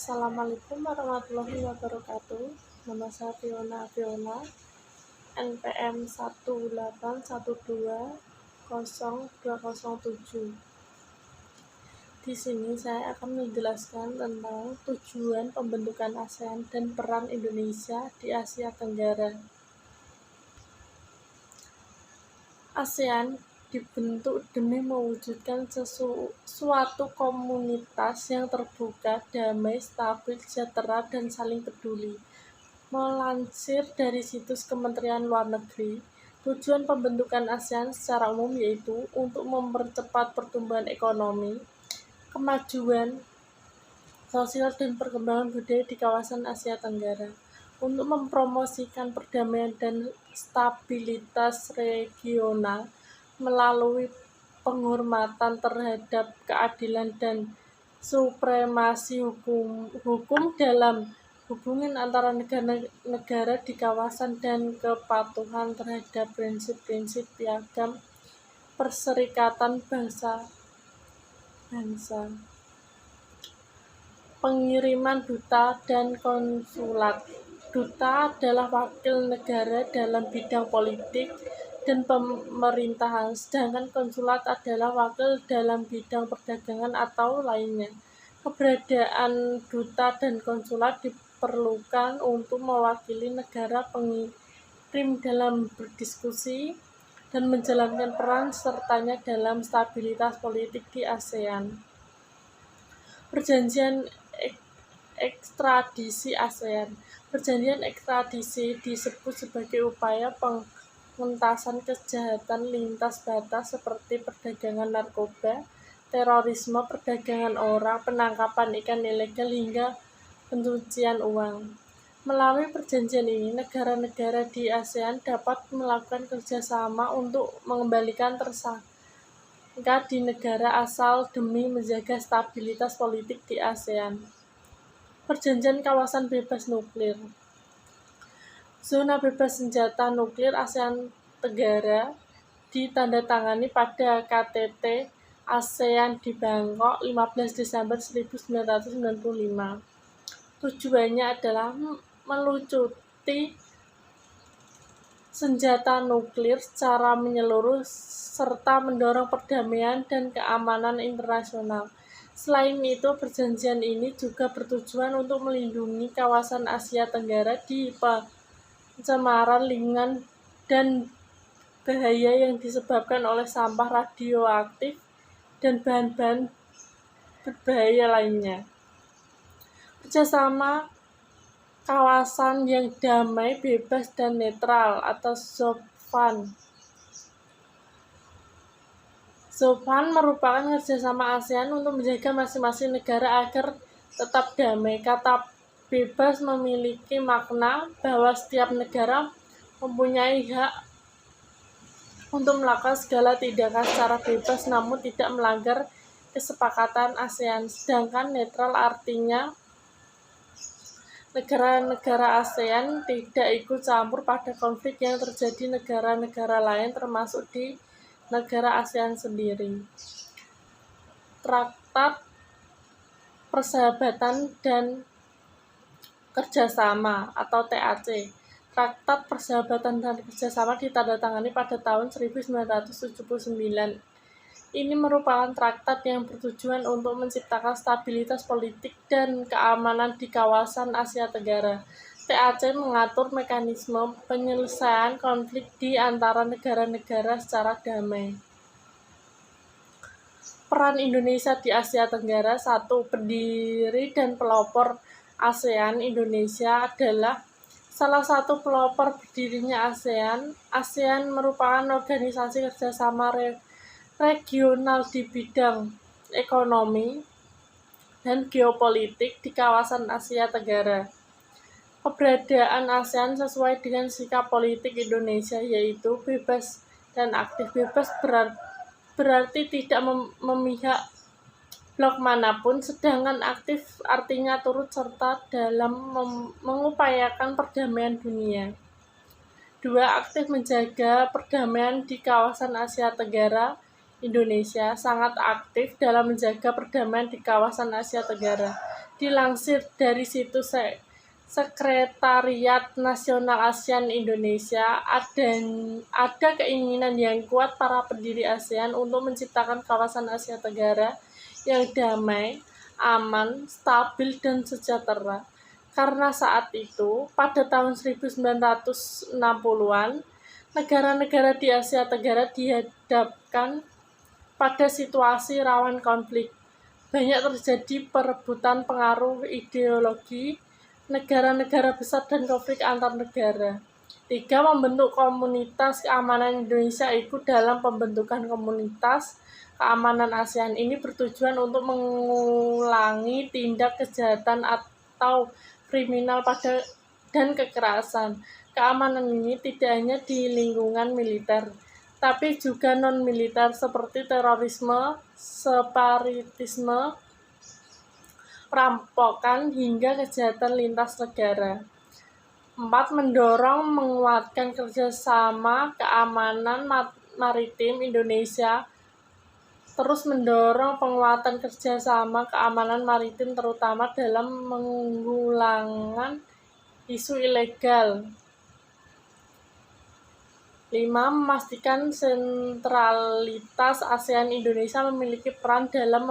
Assalamualaikum warahmatullahi wabarakatuh. Nama saya Fiona, NPM 181202007. Di sini saya akan menjelaskan tentang tujuan pembentukan ASEAN dan peran Indonesia di Asia Tenggara. ASEAN dibentuk demi mewujudkan suatu komunitas yang terbuka, damai, stabil, sejahtera, dan saling peduli. Melansir dari situs Kementerian Luar Negeri, tujuan pembentukan ASEAN secara umum yaitu untuk mempercepat pertumbuhan ekonomi, kemajuan sosial, dan perkembangan budaya di kawasan Asia Tenggara, untuk mempromosikan perdamaian dan stabilitas regional melalui penghormatan terhadap keadilan dan supremasi hukum dalam hubungan antara negara di kawasan dan kepatuhan terhadap prinsip-prinsip piagam Perserikatan Bangsa. Pengiriman duta dan konsulat. Duta adalah wakil negara dalam bidang politik dan pemerintahan, sedangkan konsulat adalah wakil dalam bidang perdagangan atau lainnya. Keberadaan duta dan konsulat diperlukan untuk mewakili negara pengirim dalam berdiskusi dan menjalankan peran sertanya dalam stabilitas politik di ASEAN. Perjanjian ekstradisi ASEAN. Perjanjian ekstradisi disebut sebagai upaya pengentasan kejahatan lintas batas seperti perdagangan narkoba, terorisme, perdagangan orang, penangkapan ikan ilegal, hingga pencucian uang. Melalui perjanjian ini, negara-negara di ASEAN dapat melakukan kerjasama untuk mengembalikan tersangka di negara asal demi menjaga stabilitas politik di ASEAN. Perjanjian Kawasan Bebas Nuklir. Zona bebas senjata nuklir ASEAN Tenggara ditandatangani pada KTT ASEAN di Bangkok 15 Desember 1995. Tujuannya adalah melucuti senjata nuklir secara menyeluruh serta mendorong perdamaian dan keamanan internasional. Selain itu, perjanjian ini juga bertujuan untuk melindungi kawasan Asia Tenggara di pencemaran lingkungan dan bahaya yang disebabkan oleh sampah radioaktif dan bahan-bahan berbahaya lainnya. Kerjasama kawasan yang damai, bebas, dan netral atau ZOPFAN. ZOPFAN merupakan kerjasama ASEAN untuk menjaga masing-masing negara agar tetap damai. Kata bebas memiliki makna bahwa setiap negara mempunyai hak untuk melakukan segala tindakan secara bebas namun tidak melanggar kesepakatan ASEAN. Sedangkan netral artinya negara-negara ASEAN tidak ikut campur pada konflik yang terjadi negara-negara lain termasuk di negara ASEAN sendiri. Traktat Persahabatan dan Kerjasama atau TAC. Traktat Persahabatan dan Kerjasama ditandatangani pada tahun 1979. Ini merupakan traktat yang bertujuan untuk menciptakan stabilitas politik dan keamanan di kawasan Asia Tenggara. TAC mengatur mekanisme penyelesaian konflik di antara negara-negara secara damai. Peran Indonesia di Asia Tenggara. 1. Pendiri dan pelopor ASEAN. Indonesia adalah salah satu pelopor berdirinya ASEAN. ASEAN merupakan organisasi kerjasama regional di bidang ekonomi dan geopolitik di kawasan Asia Tenggara. Keberadaan ASEAN sesuai dengan sikap politik Indonesia, yaitu bebas dan aktif. Bebas berarti tidak memihak blok manapun, sedangkan aktif artinya turut serta dalam mengupayakan perdamaian dunia. 2. Aktif menjaga perdamaian di kawasan Asia Tenggara. Indonesia sangat aktif dalam menjaga perdamaian di kawasan Asia Tenggara. Dilansir dari situs Sekretariat Nasional ASEAN Indonesia, ada keinginan yang kuat para pendiri ASEAN untuk menciptakan kawasan Asia Tenggara yang damai, aman, stabil, dan sejahtera. Karena saat itu, pada tahun 1960-an, negara-negara di Asia Tenggara dihadapkan pada situasi rawan konflik. Banyak terjadi perebutan pengaruh ideologi negara-negara besar dan konflik antar negara. 3. Membentuk Komunitas Keamanan Indonesia. Ikut dalam pembentukan Komunitas Keamanan ASEAN ini bertujuan untuk mengulangi tindak kejahatan atau kriminal dan kekerasan. Keamanan ini tidak hanya di lingkungan militer, tapi juga non-militer seperti terorisme, separatisme, perampokan, hingga kejahatan lintas negara. 4. Mendorong menguatkan kerjasama keamanan maritim Indonesia. Terus mendorong penguatan kerjasama keamanan maritim terutama dalam menanggulangi isu ilegal. 5. Memastikan sentralitas ASEAN. Indonesia memiliki peran dalam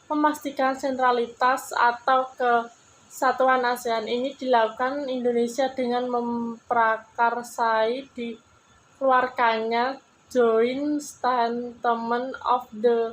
memastikan sentralitas atau kesatuan ASEAN. Ini dilakukan Indonesia dengan memprakarsai dikeluarkannya Joint Statement of the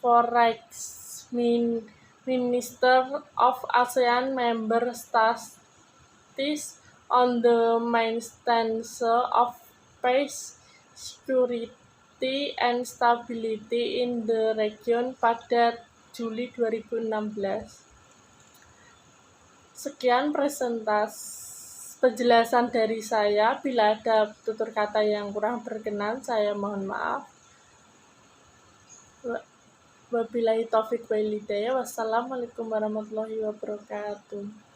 Foreign Ministers of ASEAN Member States on the maintenance of peace, security, and stability in the region pada Juli 2016. Sekian penjelasan dari saya. Bila ada tutur kata yang kurang berkenan, saya mohon maaf. Wabillahi taufiq wal hidayah. Wassalamualaikum warahmatullahi wabarakatuh.